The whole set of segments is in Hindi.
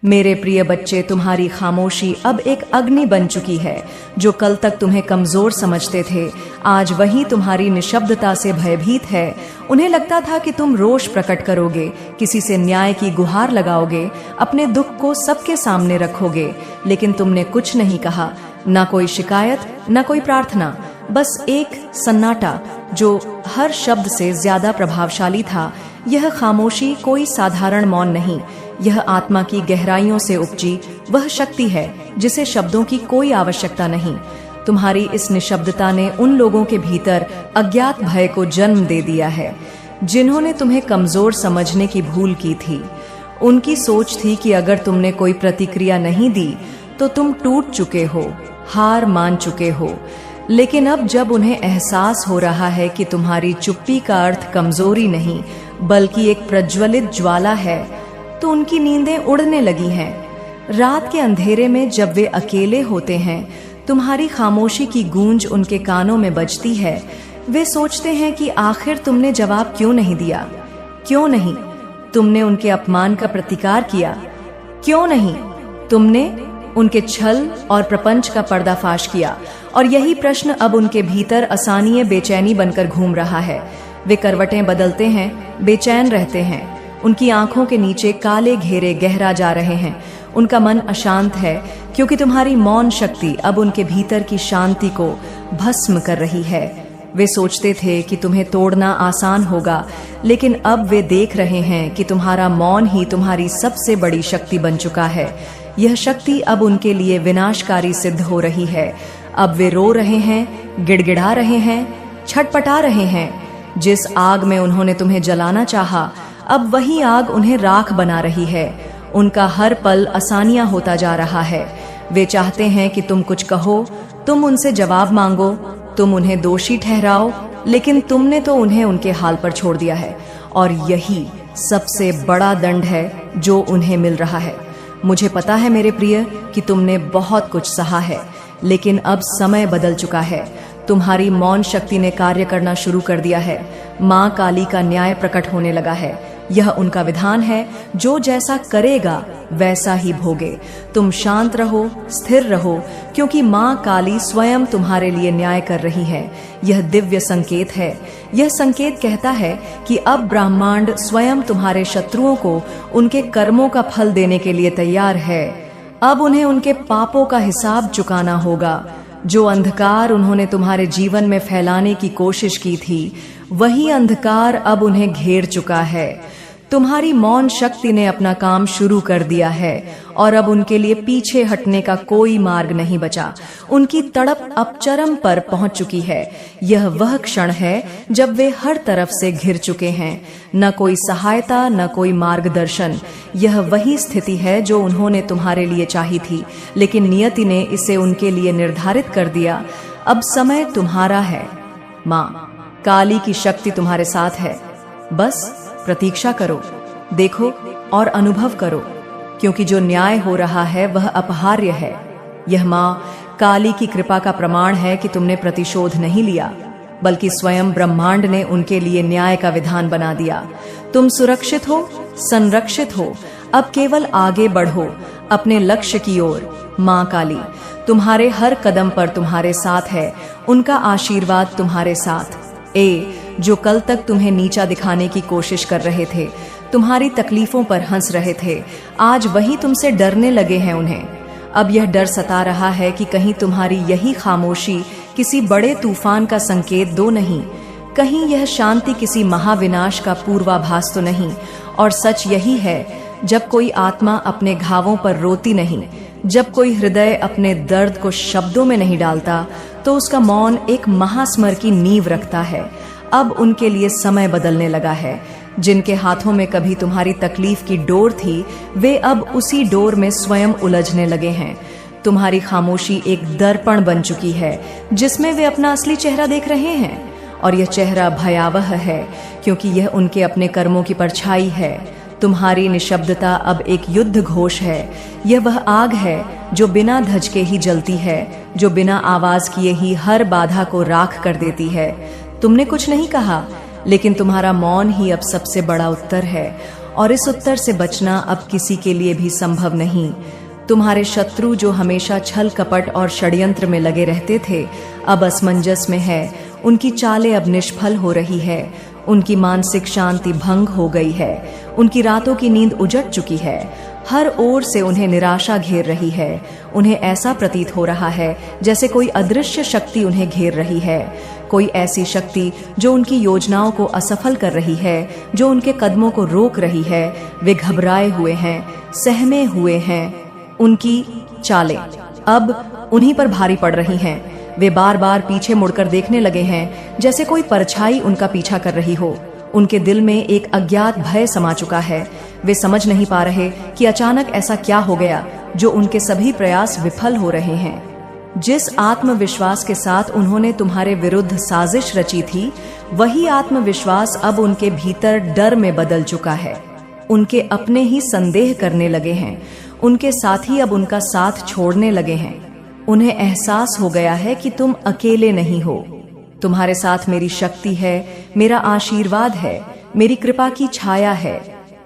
मेरे प्रिय बच्चे, तुम्हारी खामोशी अब एक अग्नि बन चुकी है। जो कल तक तुम्हें कमजोर समझते थे, आज वही तुम्हारी निशब्दता से भयभीत है। उन्हें लगता था कि तुम रोष प्रकट करोगे, किसी से न्याय की गुहार लगाओगे, अपने दुख को सबके सामने रखोगे, लेकिन तुमने कुछ नहीं कहा। न कोई शिकायत, न कोई प्रार्थना, बस एक सन्नाटा जो हर शब्द से ज्यादा प्रभावशाली था। यह खामोशी कोई साधारण मौन नहीं, यह आत्मा की गहराइयों से उपजी वह शक्ति है जिसे शब्दों की कोई आवश्यकता नहीं। तुम्हारी इस निशब्दता ने उन लोगों के भीतर अज्ञात भय को जन्म दे दिया है जिन्होंने तुम्हें कमजोर समझने की भूल की थी। उनकी सोच थी कि अगर तुमने कोई प्रतिक्रिया नहीं दी तो तुम टूट चुके हो, हार मान चुके हो। लेकिन अब जब उन्हें एहसास हो रहा है कि तुम्हारी चुप्पी का अर्थ कमजोरी नहीं बल्कि एक प्रज्वलित ज्वाला है, तो उनकी नींदें उड़ने लगी हैं। रात के अंधेरे में जब वे अकेले होते हैं, तुम्हारी खामोशी की गूंज उनके कानों में बजती है। वे सोचते हैं कि आखिर तुमने जवाब क्यों नहीं दिया, क्यों नहीं तुमने उनके अपमान का प्रतिकार किया, क्यों नहीं तुमने उनके छल और प्रपंच का पर्दाफाश किया। और यही प्रश्न अब उनके भीतर असानीय बेचैनी बनकर घूम रहा है। वे करवटें बदलते हैं, बेचैन रहते हैं। उनकी आंखों के नीचे काले घेरे गहरा जा रहे हैं। उनका मन अशांत है क्योंकि तुम्हारी मौन शक्ति अब उनके भीतर की शांति को भस्म कर रही है। वे सोचते थे कि तुम्हें तोड़ना आसान होगा, लेकिन अब वे देख रहे हैं कि तुम्हारा मौन ही तुम्हारी सबसे बड़ी शक्ति बन चुका है। यह शक्ति अब उनके लिए विनाशकारी सिद्ध हो रही है। अब वे रो रहे हैं, गिड़गिड़ा रहे हैं, छटपटा रहे हैं। जिस आग में उन्होंने तुम्हें जलाना चाहा, अब वही आग उन्हें राख बना रही है। उनका हर पल आसानियां होता जा रहा है। वे चाहते हैं कि तुम कुछ कहो, तुम उनसे जवाब मांगो, तुम उन्हें दोषी ठहराओ, लेकिन तुमने तो उन्हें उनके हाल पर छोड़ दिया है। और यही सबसे बड़ा दंड है जो उन्हें मिल रहा है। मुझे पता है मेरे प्रिय कि तुमने बहुत कुछ सहा है, लेकिन अब समय बदल चुका है। तुम्हारी मौन शक्ति ने कार्य करना शुरू कर दिया है। माँ काली का न्याय प्रकट होने लगा है। यह उनका विधान है, जो जैसा करेगा वैसा ही भोगे। तुम शांत रहो, स्थिर रहो, क्योंकि माँ काली स्वयं तुम्हारे लिए न्याय कर रही है। यह दिव्य संकेत है। यह संकेत कहता है कि अब ब्रह्मांड स्वयं तुम्हारे शत्रुओं को उनके कर्मों का फल देने के लिए तैयार है। अब उन्हें उनके पापों का हिसाब चुकाना होगा। जो अंधकार उन्होंने तुम्हारे जीवन में फैलाने की कोशिश की थी, वही अंधकार अब उन्हें घेर चुका है। तुम्हारी मौन शक्ति ने अपना काम शुरू कर दिया है और अब उनके लिए पीछे हटने का कोई मार्ग नहीं बचा। उनकी तड़प अब चरम पर पहुंच चुकी है। यह वह क्षण है जब वे हर तरफ से घिर चुके हैं। न कोई सहायता, न कोई मार्गदर्शन। यह वही स्थिति है जो उन्होंने तुम्हारे लिए चाही थी, लेकिन नियति ने इसे उनके लिए निर्धारित कर दिया। अब समय तुम्हारा है। माँ काली की शक्ति तुम्हारे साथ है। बस प्रतीक्षा करो, देखो और अनुभव करो, क्योंकि जो न्याय हो रहा है वह अपहार्य है। यह माँ काली की कृपा का प्रमाण है कि तुमने प्रतिशोध नहीं लिया, बल्कि स्वयं ब्रह्मांड ने उनके लिए न्याय का विधान बना दिया। तुम सुरक्षित हो, संरक्षित हो। अब केवल आगे बढ़ो अपने लक्ष्य की ओर। माँ काली तुम्हारे हर कदम पर तुम्हारे साथ है। उनका आशीर्वाद तुम्हारे साथ। जो कल तक तुम्हें नीचा दिखाने की कोशिश कर रहे थे, तुम्हारी तकलीफों पर हंस रहे थे, आज वही तुमसे डरने लगे हैं। उन्हें अब यह डर सता रहा है कि कहीं तुम्हारी यही खामोशी किसी बड़े तूफान का संकेत दो नहीं, कहीं यह शांति किसी महाविनाश का पूर्वाभास तो नहीं। और सच यही है, जब कोई आत्मा अपने घावों पर रोती नहीं, जब कोई हृदय अपने दर्द को शब्दों में नहीं डालता, तो उसका मौन एक महास्मर की नींव रखता है। अब उनके लिए समय बदलने लगा है। जिनके हाथों में कभी तुम्हारी तकलीफ की डोर थी, वे अब उसी डोर में स्वयं उलझने लगे हैं। तुम्हारी खामोशी एक दर्पण बन चुकी है जिसमें वे अपना असली चेहरा देख रहे हैं। और यह चेहरा भयावह है, क्योंकि यह उनके अपने कर्मों की परछाई है। तुम्हारी निशब्दता अब एक युद्ध घोष है। यह वह आग है जो बिना धजके ही जलती है, जो बिना आवाज किए ही हर बाधा को राख कर देती है। तुमने कुछ नहीं कहा, लेकिन तुम्हारा मौन ही अब सबसे बड़ा उत्तर है। और इस उत्तर से बचना अब किसी के लिए भी संभव नहीं। तुम्हारे शत्रु जो हमेशा छल कपट और षड्यंत्र में लगे रहते थे, अब असमंजस में है। उनकी चालें अब निष्फल हो रही है। उनकी मानसिक शांति भंग हो गई है। उनकी रातों की नींद उजड़ चुकी है। हर ओर से उन्हें निराशा घेर रही है। उन्हें ऐसा प्रतीत हो रहा है जैसे कोई अदृश्य शक्ति उन्हें घेर रही है, कोई ऐसी शक्ति जो उनकी योजनाओं को असफल कर रही है, जो उनके कदमों को रोक रही है। वे घबराए हुए हैं, सहमे हुए हैं। उनकी चालें अब उन्हीं पर भारी पड़ रही हैं। वे बार बार पीछे मुड़कर देखने लगे हैं, जैसे कोई परछाई उनका पीछा कर रही हो। उनके दिल में एक अज्ञात भय समा चुका है। वे समझ नहीं पा रहे कि अचानक ऐसा क्या हो गया जो उनके सभी प्रयास विफल हो रहे हैं। जिस आत्मविश्वास के साथ उन्होंने तुम्हारे विरुद्ध साजिश रची थी, वही आत्मविश्वास अब उनके भीतर डर में बदल चुका है। उनके अपने ही संदेह करने लगे हैं। उनके साथी अब उनका साथ छोड़ने लगे हैं। उन्हें एहसास हो गया है कि तुम अकेले नहीं हो। तुम्हारे साथ मेरी शक्ति है, मेरा आशीर्वाद है, मेरी कृपा की छाया है।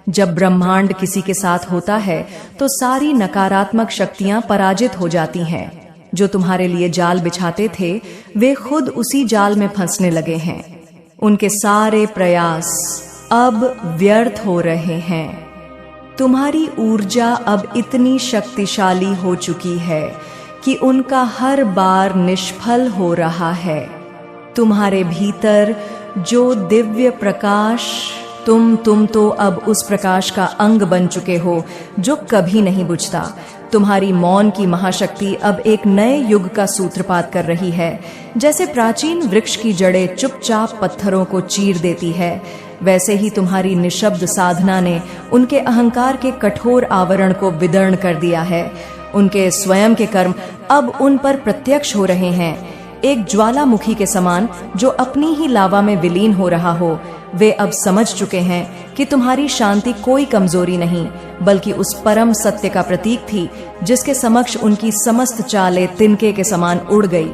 जब ब्रह्मांड किसी के साथ होता है तो सारी नकारात्मक शक्तियां पराजित हो जाती हैं। जो तुम्हारे लिए जाल बिछाते थे, वे खुद उसी जाल में फंसने लगे हैं। उनके सारे प्रयास अब व्यर्थ हो रहे हैं। तुम्हारी ऊर्जा अब इतनी शक्तिशाली हो चुकी है कि उनका हर बार निष्फल हो रहा है। तुम्हारे भीतर जो दिव्य प्रकाश, तुम तो अब उस प्रकाश का अंग बन चुके हो जो कभी नहीं बुझता। तुम्हारी मौन की महाशक्ति अब एक नए युग का सूत्रपात कर रही है। जैसे प्राचीन वृक्ष की जड़ें चुपचाप पत्थरों को चीर देती है, वैसे ही तुम्हारी निशब्द साधना ने उनके अहंकार के कठोर आवरण को विदर्ण कर दिया है। उनके स्वयं के कर्म अब उन पर प्रत्यक्ष हो रहे हैं, एक ज्वालामुखी के समान जो अपनी ही लावा में विलीन हो रहा हो। वे अब समझ चुके हैं कि तुम्हारी शांति कोई कमजोरी नहीं, बल्कि उस परम सत्य का प्रतीक थी जिसके समक्ष उनकी समस्त चालें तिनके के समान उड़ गई।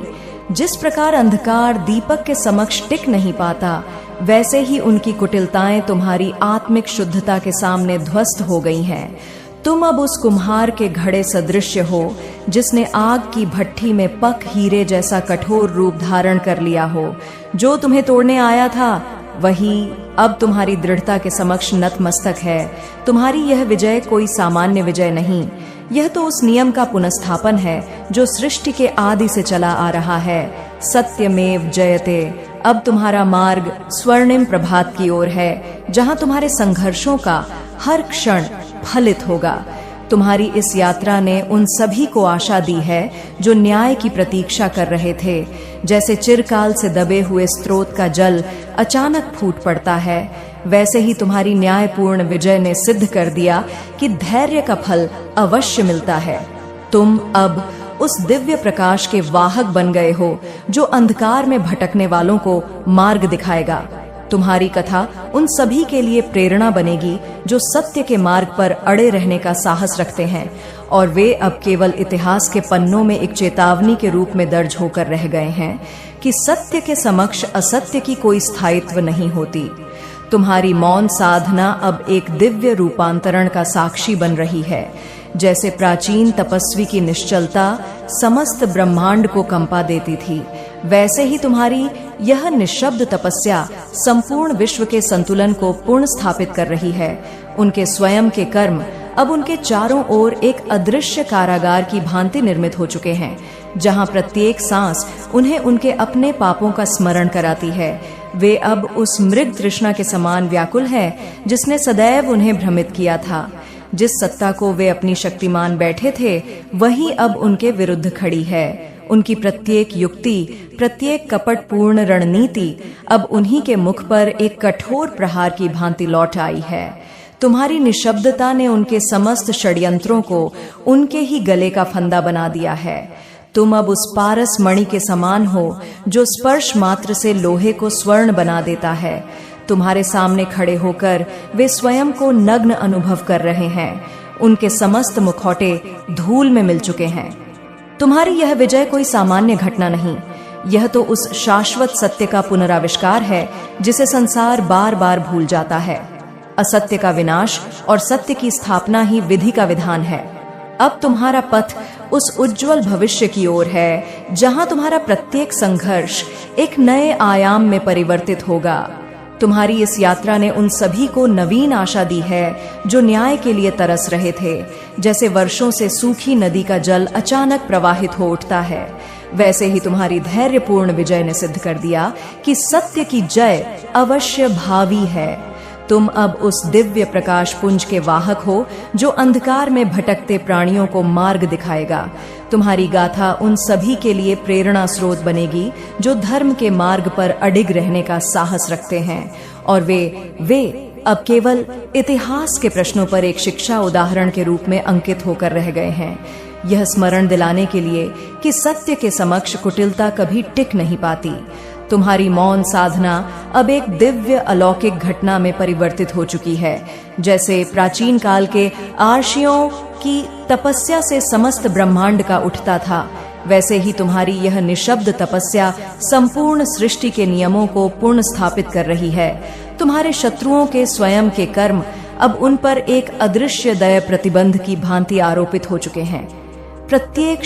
जिस प्रकार अंधकार दीपक के समक्ष टिक नहीं पाता, वैसे ही उनकी कुटिलताएं तुम्हारी आत्मिक शुद्धता के सामने ध्वस्त हो गई हैं। तुम अब उस कुम्हार के घड़े सदृश्य हो जिसने आग की भट्ठी में पक हीरे जैसा कठोर रूप धारण कर लिया हो। जो तुम्हें तोड़ने आया था, वही अब तुम्हारी दृढ़ता के समक्ष नतमस्तक है। तुम्हारी यह विजय कोई सामान्य विजय नहीं, यह तो उस नियम का पुनस्थापन है जो सृष्टि के आदि से चला आ रहा है। सत्यमेव जयते। अब तुम्हारा मार्ग स्वर्णिम प्रभात की ओर है, जहां तुम्हारे संघर्षों का हर क्षण फलित होगा। तुम्हारी इस यात्रा ने उन सभी को आशा दी है जो न्याय की प्रतीक्षा कर रहे थे। जैसे चिरकाल से दबे हुए स्रोत का जल अचानक फूट पड़ता है, वैसे ही तुम्हारी न्यायपूर्ण विजय ने सिद्ध कर दिया कि धैर्य का फल अवश्य मिलता है। तुम अब उस दिव्य प्रकाश के वाहक बन गए हो जो अंधकार में भटकने वालों को मार्ग दिखाएगा। तुम्हारी कथा उन सभी के लिए प्रेरणा बनेगी जो सत्य के मार्ग पर अड़े रहने का साहस रखते हैं, और वे अब केवल इतिहास के पन्नों में एक चेतावनी के रूप में दर्ज होकर रह गए हैं कि सत्य के समक्ष असत्य की कोई स्थायित्व नहीं होती। तुम्हारी मौन साधना अब एक दिव्य रूपांतरण का साक्षी बन रही है। जैसे प्राचीन तपस्वी की निश्चलता समस्त ब्रह्मांड को कंपा देती थी, वैसे ही तुम्हारी यह निशब्द तपस्या संपूर्ण विश्व के संतुलन को पुनः स्थापित कर रही है। उनके स्वयं के कर्म अब उनके चारों ओर एक अदृश्य कारागार की भांति निर्मित हो चुके हैं, जहां प्रत्येक सांस उन्हें उनके अपने पापों का स्मरण कराती है। वे अब उस मृग तृष्णा के समान व्याकुल है जिसने सदैव उन्हें भ्रमित किया था। जिस सत्ता को वे अपनी शक्तिमान बैठे थे, वही अब उनके विरुद्ध खड़ी है। उनकी प्रत्येक युक्ति, प्रत्येक कपटपूर्ण रणनीति अब उन्हीं के मुख पर एक कठोर प्रहार की भांति लौट आई है। तुम्हारी निशब्दता ने उनके समस्त षड्यंत्रों को उनके ही गले का फंदा बना दिया है। तुम अब उस पारस मणि के समान हो जो स्पर्श मात्र से लोहे को स्वर्ण बना देता है। तुम्हारे सामने खड़े होकर वे स्वयं को नग्न अनुभव कर रहे हैं। उनके समस्त मुखौटे धूल में मिल चुके हैं। तुम्हारी यह विजय कोई सामान्य घटना नहीं, यह तो उस शाश्वत सत्य का पुनराविष्कार है जिसे संसार बार बार भूल जाता है। असत्य का विनाश और सत्य की स्थापना ही विधि का विधान है। अब तुम्हारा पथ उस उज्जवल भविष्य की ओर है जहां तुम्हारा प्रत्येक संघर्ष एक नए आयाम में परिवर्तित होगा। तुम्हारी इस यात्रा ने उन सभी को नवीन आशा दी है जो न्याय के लिए तरस रहे थे। जैसे वर्षों से सूखी नदी का जल अचानक प्रवाहित हो उठता है, वैसे ही तुम्हारी धैर्यपूर्ण विजय ने सिद्ध कर दिया कि सत्य की जय अवश्य भावी है। तुम अब उस दिव्य प्रकाश पुंज के वाहक हो जो अंधकार में भटकते प्राणियों को मार्ग दिखाएगा। तुम्हारी गाथा उन सभी के लिए प्रेरणा स्रोत बनेगी जो धर्म के मार्ग पर अडिग रहने का साहस रखते हैं, और वे अब केवल इतिहास के प्रश्नों पर एक शिक्षा उदाहरण के रूप में अंकित होकर रह गए हैं। यह स्मरण दिलाने के लिए कि सत्य के समक्ष कुटिलता कभी टिक नहीं पाती। तुम्हारी मौन साधना अब एक दिव्य अलौकिक घटना में परिवर्तित हो चुकी है। जैसे प्राचीन काल के आर्षियों की तपस्या से समस्त ब्रह्मांड का उठता था, वैसे ही तुम्हारी यह निशब्द तपस्या संपूर्ण सृष्टि के नियमों को पुनः स्थापित कर रही है। तुम्हारे शत्रुओं के स्वयं के कर्म अब उन पर एक अदृश्य दय प्रतिबंध की भांति आरोपित हो चुके हैं। प्रत्येक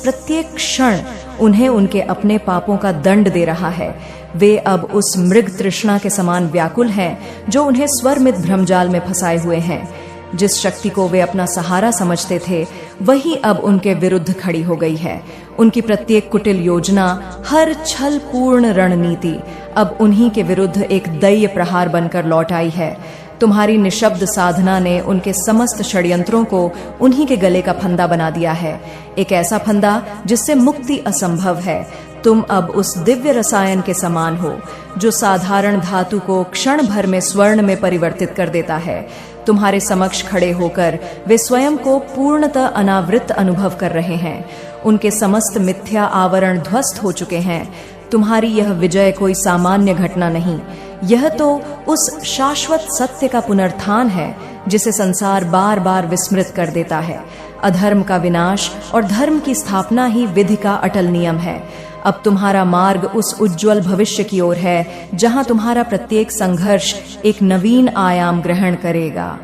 प्रत्येक क्षण उन्हें उनके अपने पापों का दंड दे रहा है। वे अब उस मृग तृष्णा के समान व्याकुल हैं जो उन्हें स्वरमित भ्रमजाल में फंसाए हुए हैं। जिस शक्ति को वे अपना सहारा समझते थे, वही अब उनके विरुद्ध खड़ी हो गई है। उनकी प्रत्येक कुटिल योजना, हर छलपूर्ण रणनीति अब उन्हीं के विरुद्ध एक दैय प्रहार बनकर लौट आई है। तुम्हारी निशब्द साधना ने उनके समस्त षड्यंत्रों को उन्हीं के गले का फंदा बना दिया है, एक ऐसा फंदा जिससे मुक्ति असंभव है। तुम अब उस दिव्य रसायन के समान हो जो साधारण धातु को क्षण भर में स्वर्ण में परिवर्तित कर देता है। तुम्हारे समक्ष खड़े होकर वे स्वयं को पूर्णतः अनावृत अनुभव कर रहे हैं। उनके समस्त मिथ्या आवरण ध्वस्त हो चुके हैं। तुम्हारी यह विजय कोई सामान्य घटना नहीं, यह तो उस शाश्वत सत्य का पुनरुत्थान है जिसे संसार बार बार विस्मृत कर देता है। अधर्म का विनाश और धर्म की स्थापना ही विधि का अटल नियम है। अब तुम्हारा मार्ग उस उज्जवल भविष्य की ओर है जहां तुम्हारा प्रत्येक संघर्ष एक नवीन आयाम ग्रहण करेगा।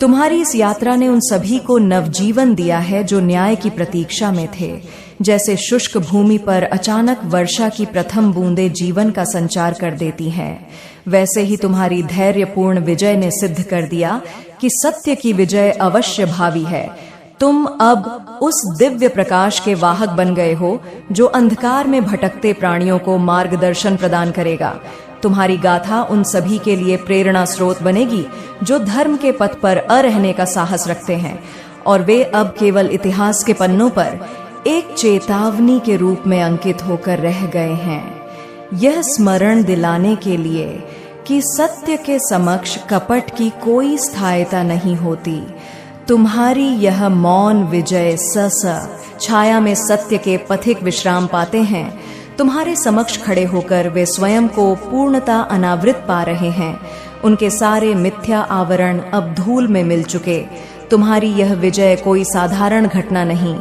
तुम्हारी इस यात्रा ने उन सभी को नवजीवन दिया है जो न्याय की प्रतीक्षा में थे। जैसे शुष्क भूमि पर अचानक वर्षा की प्रथम बूंदें जीवन का संचार कर देती हैं, वैसे ही तुम्हारी धैर्यपूर्ण विजय ने सिद्ध कर दिया कि सत्य की विजय अवश्य भावी है। तुम अब उस दिव्य प्रकाश के वाहक बन गए हो जो अंधकार में भटकते प्राणियों को मार्गदर्शन प्रदान करेगा। तुम्हारी गाथा उन सभी के लिए प्रेरणा स्रोत बनेगी जो धर्म के पथ पर अरहने का साहस रखते हैं, और वे अब केवल इतिहास के पन्नों पर एक चेतावनी के रूप में अंकित होकर रह गए हैं। यह स्मरण दिलाने के लिए कि सत्य के समक्ष कपट की कोई स्थायिता नहीं होती। तुम्हारी यह मौन विजय छाया में सत्य के पथिक विश्राम पाते हैं। तुम्हारे समक्ष खड़े होकर वे स्वयं को पूर्णता अनावृत पा रहे हैं। उनके सारे मिथ्या आवरण अब धूल में मिल चुके। तुम्हारी यह विजय कोई साधारण घटना नहीं,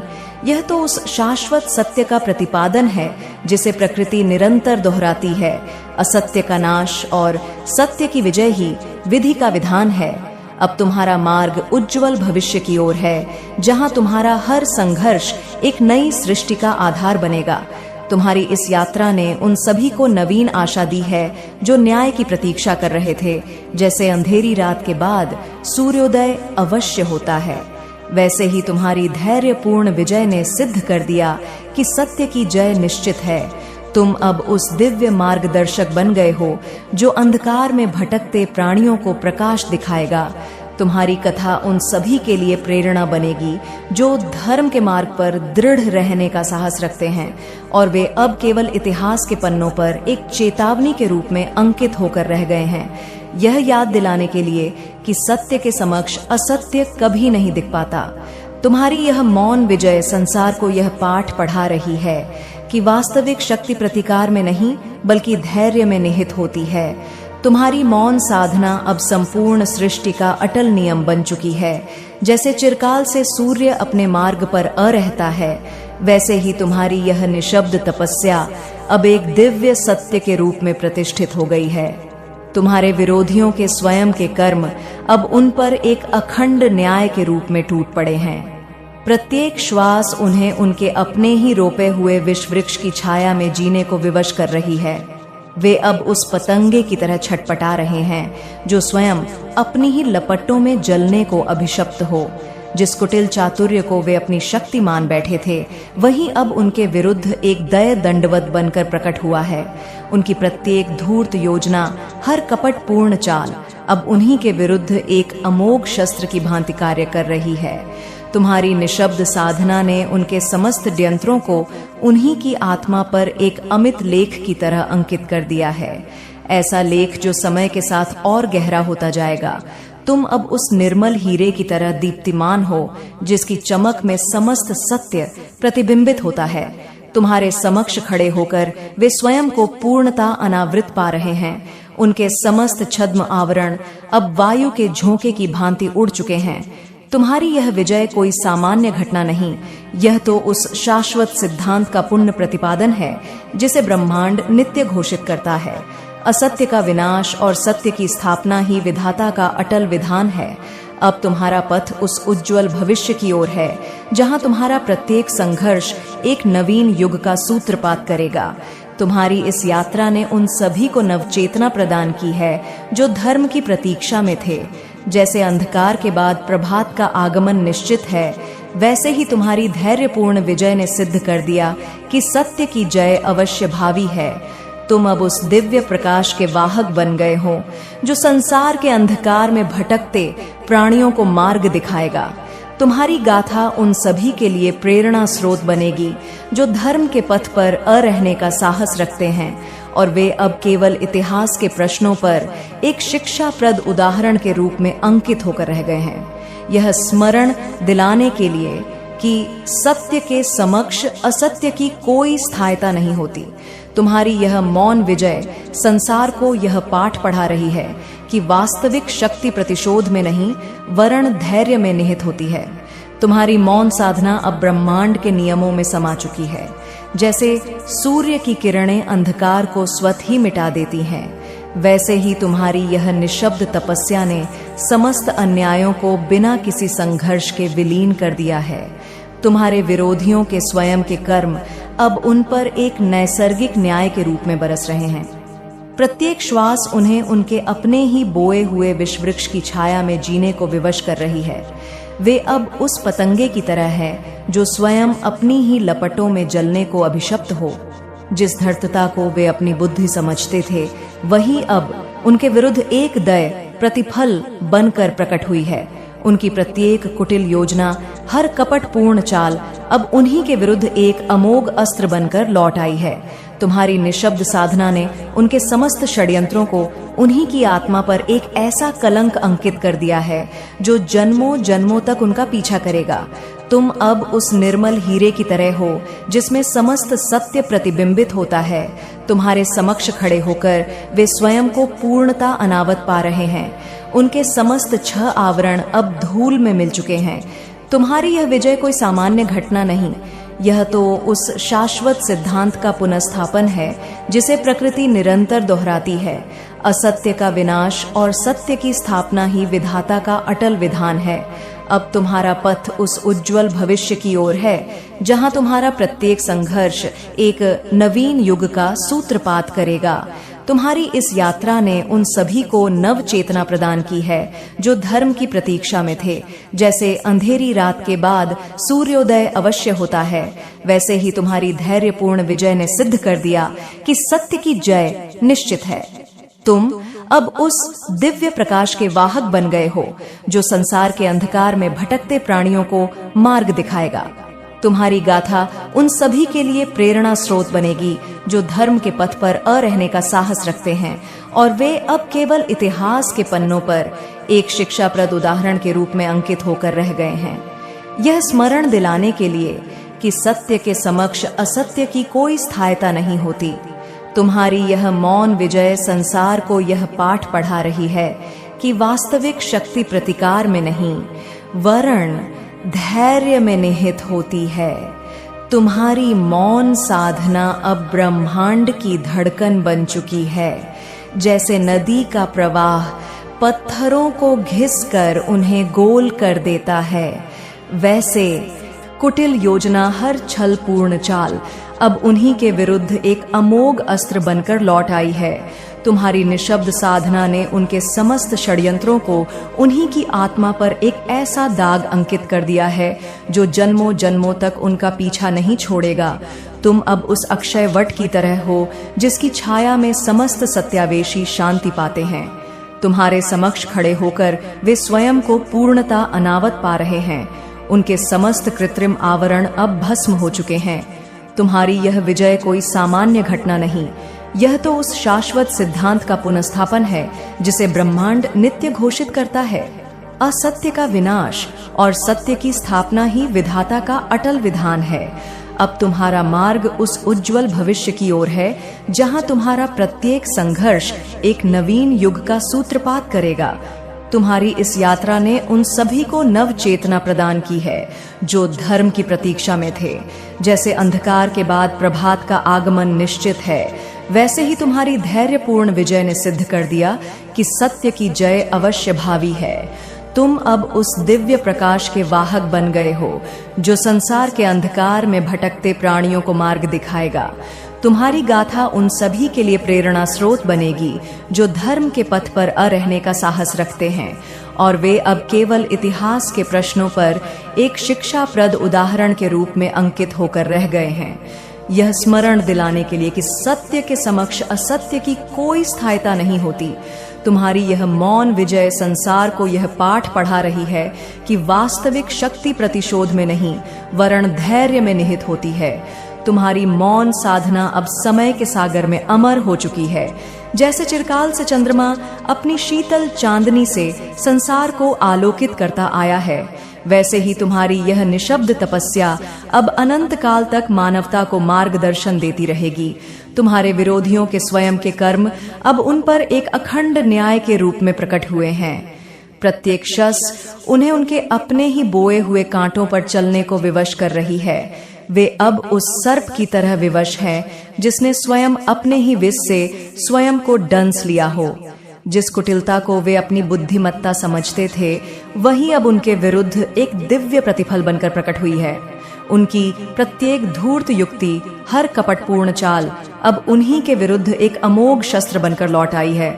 यह तो उस शाश्वत सत्य का प्रतिपादन है जिसे प्रकृति निरंतर दोहराती है। असत्य का नाश और सत्य की विजय ही विधि का विधान है। अब तुम्हारा मार्ग उज्जवल भविष्य की ओर है जहां तुम्हारा हर संघर्ष एक नई सृष्टि का आधार बनेगा। तुम्हारी इस यात्रा ने उन सभी को नवीन आशा दी है जो न्याय की प्रतीक्षा कर रहे थे। जैसे अंधेरी रात के बाद सूर्योदय अवश्य होता है, वैसे ही तुम्हारी धैर्यपूर्ण विजय ने सिद्ध कर दिया कि सत्य की जय निश्चित है। तुम अब उस दिव्य मार्गदर्शक बन गए हो जो अंधकार में भटकते प्राणियों को प्रकाश दिखाएगा। तुम्हारी कथा उन सभी के लिए प्रेरणा बनेगी जो धर्म के मार्ग पर दृढ़ रहने का साहस रखते हैं, और वे अब केवल इतिहास के पन्नों पर एक चेतावनी के रूप में अंकित होकर रह गए हैं। यह याद दिलाने के लिए कि सत्य के समक्ष असत्य कभी नहीं दिख पाता। तुम्हारी यह मौन विजय संसार को यह पाठ पढ़ा रही है कि वास्तविक शक्ति प्रतिकार में नहीं बल्कि धैर्य में निहित होती है। तुम्हारी मौन साधना अब संपूर्ण सृष्टि का अटल नियम बन चुकी है। जैसे चिरकाल से सूर्य अपने मार्ग पर अरहता है, वैसे ही तुम्हारी यह निशब्द तपस्या अब एक दिव्य सत्य के रूप में प्रतिष्ठित हो गई है। तुम्हारे विरोधियों के स्वयं के कर्म अब उन पर एक अखंड न्याय के रूप में टूट पड़े हैं। प्रत्येक श्वास उन्हें उनके अपने ही रोपे हुए विष वृक्ष की छाया में जीने को विवश कर रही है। वे अब उस पतंगे की तरह छटपटा रहे हैं जो स्वयं अपनी ही लपटों में जलने को अभिशप्त हो। जिस कुटिल चातुर्य को वे अपनी शक्ति मान बैठे थे, वही अब उनके विरुद्ध एक दय दंडवत बनकर प्रकट हुआ है। उनकी प्रत्येक धूर्त योजना, हर कपटपूर्ण चाल अब उन्हीं के विरुद्ध एक अमोघ शस्त्र की भांति कार्य कर रही है। तुम्हारी निशब्द साधना ने उनके समस्त ड्यंत्रों को उन्हीं की आत्मा पर एक अमित लेख की तरह अंकित कर दिया है। ऐसा लेख जो समय के साथ और गहरा होता जाएगा। तुम अब उस निर्मल हीरे की तरह दीप्तिमान हो जिसकी चमक में समस्त सत्य प्रतिबिंबित होता है। तुम्हारे समक्ष खड़े होकर वे स्वयं को पूर्णता अनावृत पा रहे हैं। उनके समस्त छद्म आवरण अब वायु के झोंके की भांति उड़ चुके हैं। तुम्हारी यह विजय कोई सामान्य घटना नहीं, यह तो उस शाश्वत सिद्धांत का पुण्य प्रतिपादन है जिसे ब्रह्मांड नित्य घोषित करता है। असत्य का विनाश और सत्य की स्थापना ही विधाता का अटल विधान है। अब तुम्हारा पथ उस उज्जवल भविष्य की ओर है जहां तुम्हारा प्रत्येक संघर्ष एक नवीन युग का सूत्रपात करेगा। तुम्हारी इस यात्रा ने उन सभी को नवचेतना प्रदान की है जो धर्म की प्रतीक्षा में थे। जैसे अंधकार के बाद प्रभात का आगमन निश्चित है, वैसे ही तुम्हारी धैर्यपूर्ण विजय ने सिद्ध कर दिया कि सत्य की जय अवश्य भावी है। तुम अब उस दिव्य प्रकाश के वाहक बन गए हो जो संसार के अंधकार में भटकते प्राणियों को मार्ग दिखाएगा। तुम्हारी गाथा उन सभी के लिए प्रेरणा स्रोत बनेगी जो धर्म के पथ पर अरहने का साहस रखते हैं, और वे अब केवल इतिहास के प्रश्नों पर एक शिक्षाप्रद उदाहरण के रूप में अंकित होकर रह गए हैं। यह स्मरण दिलाने के लिए कि सत्य के समक्ष असत्य की कोई स्थायिता नहीं होती। तुम्हारी यह मौन विजय संसार को यह पाठ पढ़ा रही है कि वास्तविक शक्ति प्रतिशोध में नहीं वरण धैर्य में निहित होती है। तुम्हारी मौन साधना अब ब्रह्मांड के नियमों में समा चुकी है। जैसे सूर्य की किरणें अंधकार को स्वतः ही मिटा देती हैं, वैसे ही तुम्हारी यह निशब्द तपस्या ने समस्त अन्यायों को बिना किसी संघर्ष के विलीन कर दिया है। तुम्हारे विरोधियों के स्वयं के कर्म अब उन पर एक नैसर्गिक न्याय के रूप में बरस रहे हैं। प्रत्येक श्वास उन्हें उनके अपने ही बोए हुए विष वृक्ष की छाया में जीने को विवश कर रही है। वे अब उस पतंगे की तरह है जो स्वयं अपनी ही लपटों में जलने को अभिशप्त हो। जिस धर्तता को वे अपनी बुद्धि समझते थे, वही अब उनके विरुद्ध एक दय प्रतिफल बनकर प्रकट हुई है। उनकी प्रत्येक कुटिल योजना, हर कपटपूर्ण चाल अब उन्हीं के विरुद्ध एक अमोघ अस्त्र बनकर लौट आई है। तुम्हारी निशब्द साधना ने उनके समस्त षड्यंत्रों को उन्हीं की आत्मा पर एक ऐसा कलंक अंकित कर दिया है जो जन्मों जन्मों तक उनका पीछा करेगा। तुम अब उस निर्मल हीरे की तरह हो जिसमें समस्त सत्य प्रतिबिंबित होता है। तुम्हारे समक्ष खड़े होकर वे स्वयं को पूर्णता अनावत पा रहे हैं। उनके समस्त 6 आवरण अब धूल में मिल चुके हैं। तुम्हारी यह विजय कोई सामान्य घटना नहीं, यह तो उस शाश्वत सिद्धांत का पुनर्स्थापन है जिसे प्रकृति निरंतर दोहराती है। असत्य का विनाश और सत्य की स्थापना ही विधाता का अटल विधान है। अब तुम्हारा पथ उस उज्जवल भविष्य की ओर है जहां तुम्हारा प्रत्येक संघर्ष एक नवीन युग का सूत्रपात करेगा। तुम्हारी इस यात्रा ने उन सभी को नव चेतना प्रदान की है जो धर्म की प्रतीक्षा में थे। जैसे अंधेरी रात के बाद सूर्योदय अवश्य होता है, वैसे ही तुम्हारी धैर्यपूर्ण विजय ने सिद्ध कर दिया कि सत्य की जय निश्चित है। तुम अब उस दिव्य प्रकाश के वाहक बन गए हो जो संसार के अंधकार में भटकते प्राणियों को मार्ग दिखाएगा। तुम्हारी गाथा उन सभी के लिए प्रेरणा स्रोत बनेगी जो धर्म के पथ पर अरहने का साहस रखते हैं, और वे अब केवल इतिहास के पन्नों पर एक शिक्षाप्रद उदाहरण के रूप में अंकित होकर रह गए हैं। यह स्मरण दिलाने के लिए कि सत्य के समक्ष असत्य की कोई स्थायिता नहीं होती। तुम्हारी यह मौन विजय संसार को यह पाठ पढ़ा रही है कि वास्तविक शक्ति प्रतिकार में नहीं वरण धैर्य में निहित होती है। तुम्हारी मौन साधना अब ब्रह्मांड की धड़कन बन चुकी है जैसे नदी का प्रवाह पत्थरों को घिसकर उन्हें गोल कर देता है, वैसे कुटिल योजना, हर छल पूर्ण चाल अब उन्हीं के विरुद्ध एक अमोघ अस्त्र बनकर लौट आई है। तुम्हारी निशब्द साधना ने उनके समस्त षड्यंत्रों को उन्हीं की आत्मा पर एक ऐसा दाग अंकित कर दिया है जो जन्मों जन्मों तक उनका पीछा नहीं छोड़ेगा। तुम अब उस अक्षय वट की तरह हो जिसकी छाया में समस्त सत्यावेशी शांति पाते हैं। तुम्हारे समक्ष खड़े होकर वे स्वयं को पूर्णता अनावत पा रहे हैं। उनके समस्त कृत्रिम आवरण अब भस्म हो चुके हैं। तुम्हारी यह विजय कोई सामान्य घटना नहीं, यह तो उस शाश्वत सिद्धांत का पुनर्स्थापन है जिसे ब्रह्मांड नित्य घोषित करता है। असत्य का विनाश और सत्य की स्थापना ही विधाता का अटल विधान है। अब तुम्हारा मार्ग उस उज्जवल भविष्य की ओर है जहां तुम्हारा प्रत्येक संघर्ष एक नवीन युग का सूत्रपात करेगा। तुम्हारी इस यात्रा ने उन सभी को नव चेतना प्रदान की है जो धर्म की प्रतीक्षा में थे। जैसे अंधकार के बाद प्रभात का आगमन निश्चित है, वैसे ही तुम्हारी धैर्यपूर्ण विजय ने सिद्ध कर दिया कि सत्य की जय अवश्य भावी है। तुम अब उस दिव्य प्रकाश के वाहक बन गए हो जो संसार के अंधकार में भटकते प्राणियों को मार्ग दिखाएगा। तुम्हारी गाथा उन सभी के लिए प्रेरणा स्रोत बनेगी जो धर्म के पथ पर अरहने का साहस रखते हैं, और वे अब केवल इतिहास के प्रश्नों पर एक शिक्षाप्रद उदाहरण के रूप में अंकित होकर रह गए हैं। यह स्मरण दिलाने के लिए कि सत्य के समक्ष असत्य की कोई स्थायिता नहीं होती। तुम्हारी यह मौन विजय संसार को यह पाठ पढ़ा रही है कि वास्तविक शक्ति प्रतिशोध में नहीं वरन धैर्य में निहित होती है। तुम्हारी मौन साधना अब समय के सागर में अमर हो चुकी है। जैसे चिरकाल से चंद्रमा अपनी शीतल चांदनी से संसार को आलोकित करता आया है, वैसे ही तुम्हारी यह निशब्द तपस्या अब अनंत काल तक मानवता को मार्गदर्शन देती रहेगी। तुम्हारे विरोधियों के स्वयं के कर्म अब उन पर एक अखंड न्याय के रूप में प्रकट हुए हैं। प्रत्येक शस उन्हें उनके अपने ही बोए हुए कांटों पर चलने को विवश कर रही है। वे अब उस सर्प की तरह विवश हैं जिसने स्वयं अपने ही विष से स्वयं को डंस लिया हो। जिस कुटिलता को वे अपनी बुद्धिमत्ता समझते थे, वही अब उनके विरुद्ध एक दिव्य प्रतिफल बनकर प्रकट हुई है। उनकी प्रत्येक धूर्त युक्ति, हर कपटपूर्ण चाल अब उन्हीं के विरुद्ध एक अमोघ शस्त्र बनकर लौट आई है।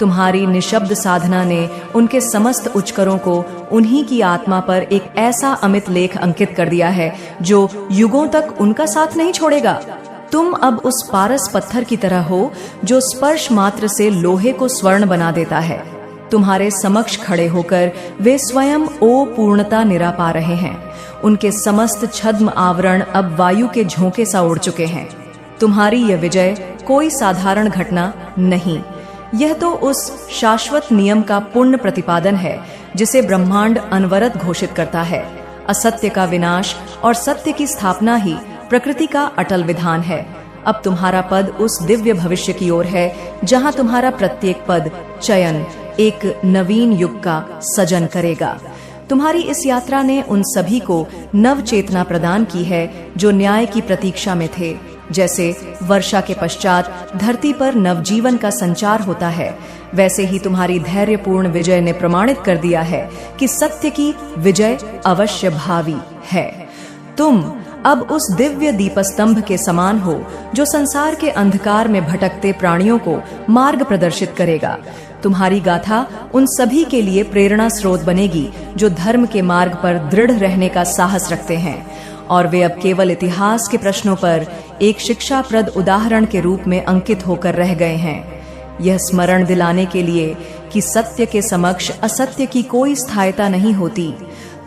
तुम्हारी निशब्द साधना ने उनके समस्त उच्चकरों को उन्हीं की आत्मा पर एक ऐसा अमित लेख अंकित कर दिया है जो युगों तक उनका साथ नहीं छोड़ेगा। तुम अब उस पारस पत्थर की तरह हो जो स्पर्श मात्र से लोहे को स्वर्ण बना देता है। तुम्हारे समक्ष खड़े होकर वे स्वयं ओ पूर्णता निरा पा रहे हैं। उनके समस्त छद्म आवरण अब वायु के झोंके सा उड़ चुके हैं। तुम्हारी यह विजय कोई साधारण घटना नहीं, यह तो उस शाश्वत नियम का पूर्ण प्रतिपादन है जिसे ब्रह्मांड अनवरत घोषित करता है। असत्य का विनाश और सत्य की स्थापना ही प्रकृति का अटल विधान है। अब तुम्हारा पद उस दिव्य भविष्य की ओर है जहां तुम्हारा प्रत्येक पद चयन एक नवीन युग का सजन करेगा। तुम्हारी इस यात्रा ने उन सभी को नव चेतना प्रदान की है जो न्याय की प्रतीक्षा में थे। जैसे वर्षा के पश्चात धरती पर नवजीवन का संचार होता है, वैसे ही तुम्हारी धैर्यपूर्ण विजय ने प्रमाणित कर दिया है कि सत्य की विजय अवश्य भावी है। तुम अब उस दिव्य दीपस्तंभ के समान हो जो संसार के अंधकार में भटकते प्राणियों को मार्ग प्रदर्शित करेगा। तुम्हारी गाथा उन सभी के लिए प्रेरणा स्रोत बनेगी जो धर्म के मार्ग पर दृढ़ रहने का साहस रखते हैं, और वे अब केवल इतिहास के प्रश्नों पर एक शिक्षाप्रद उदाहरण के रूप में अंकित होकर रह गए हैं। यह स्मरण दिलाने के लिए कि सत्य के समक्ष असत्य की कोई स्थायिता नहीं होती।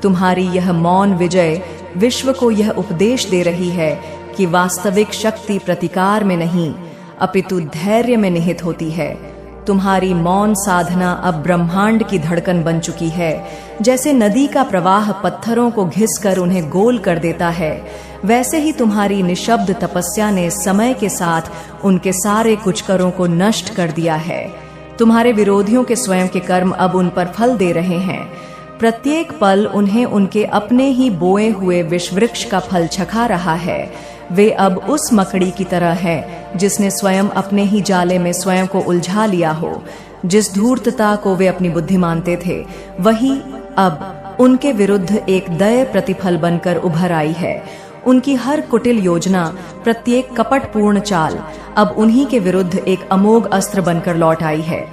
तुम्हारी यह मौन विजय विश्व को यह उपदेश दे रही है कि वास्तविक शक्ति प्रतिकार में नहीं अपितु धैर्य में निहित होती है। तुम्हारी मौन साधना अब ब्रह्मांड की धड़कन बन चुकी है। जैसे नदी का प्रवाह पत्थरों को घिसकर उन्हें गोल कर देता है, वैसे ही तुम्हारी निशब्द तपस्या ने समय के साथ उनके सारे कुचकरों को नष्ट कर दिया है। तुम्हारे विरोधियों के स्वयं के कर्म अब उन पर फल दे रहे हैं। प्रत्येक पल उन्हें उनके अपने ही बोए हुए विषवृक्ष का फल चखा रहा है। वे अब उस मकड़ी की तरह है जिसने स्वयं अपने ही जाले में स्वयं को उलझा लिया हो। जिस धूर्तता को वे अपनी बुद्धि मानते थे, वही अब उनके विरुद्ध एक दय प्रतिफल बनकर उभर आई है। उनकी हर कुटिल योजना, प्रत्येक कपटपूर्ण चाल अब उन्हीं के विरुद्ध एक अमोघ अस्त्र बनकर लौट आई है।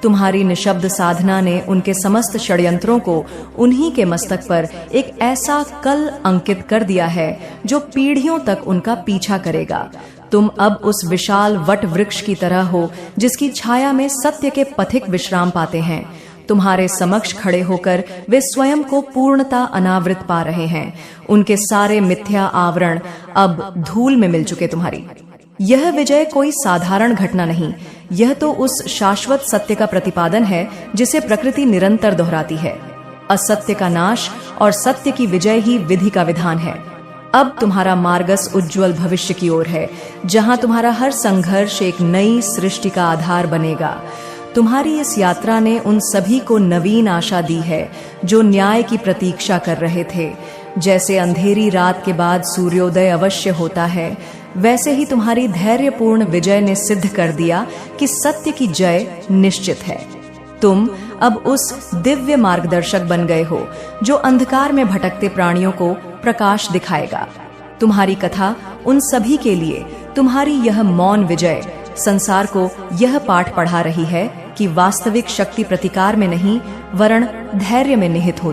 तुम्हारी निशब्द साधना ने उनके समस्त षड्यंत्रों को उन्हीं के मस्तक पर एक ऐसा कल अंकित कर दिया है जो पीढ़ियों तक उनका पीछा करेगा। तुम अब उस विशाल वट वृक्ष की तरह हो जिसकी छाया में सत्य के पथिक विश्राम पाते हैं। तुम्हारे समक्ष खड़े होकर वे स्वयं को पूर्णता अनावृत पा रहे हैं। उनके सारे मिथ्या आवरण अब धूल में मिल चुके तुम्हारी। यह विजय कोई साधारण घटना नहीं, यह तो उस शाश्वत सत्य का प्रतिपादन है जिसे प्रकृति निरंतर दोहराती है। असत्य का नाश और सत्य की विजय ही विधि का विधान है। अब तुम्हारा मार्गस उज्जवल भविष्य की ओर है, जहां तुम्हारा हर संघर्ष एक नई सृष्टि का आधार बनेगा। तुम्हारी इस यात्रा ने उन सभी को नवीन आशा दी है जो न्याय की प्रतीक्षा कर रहे थे। जैसे अंधेरी रात के बाद सूर्योदय अवश्य होता है, वैसे ही तुम्हारी धैर्यपूर्ण विजय ने सिद्ध कर दिया कि सत्य की जय निश्चित है। तुम अब उस दिव्य मार्गदर्शक बन गए हो जो अंधकार में भटकते प्राणियों को प्रकाश दिखाएगा। तुम्हारी कथा उन सभी के लिए, तुम्हारी यह मौन विजय संसार को यह पाठ पढ़ा रही है कि वास्तविक शक्ति प्रतिकार में नहीं वरन धैर्य में निहित होती है।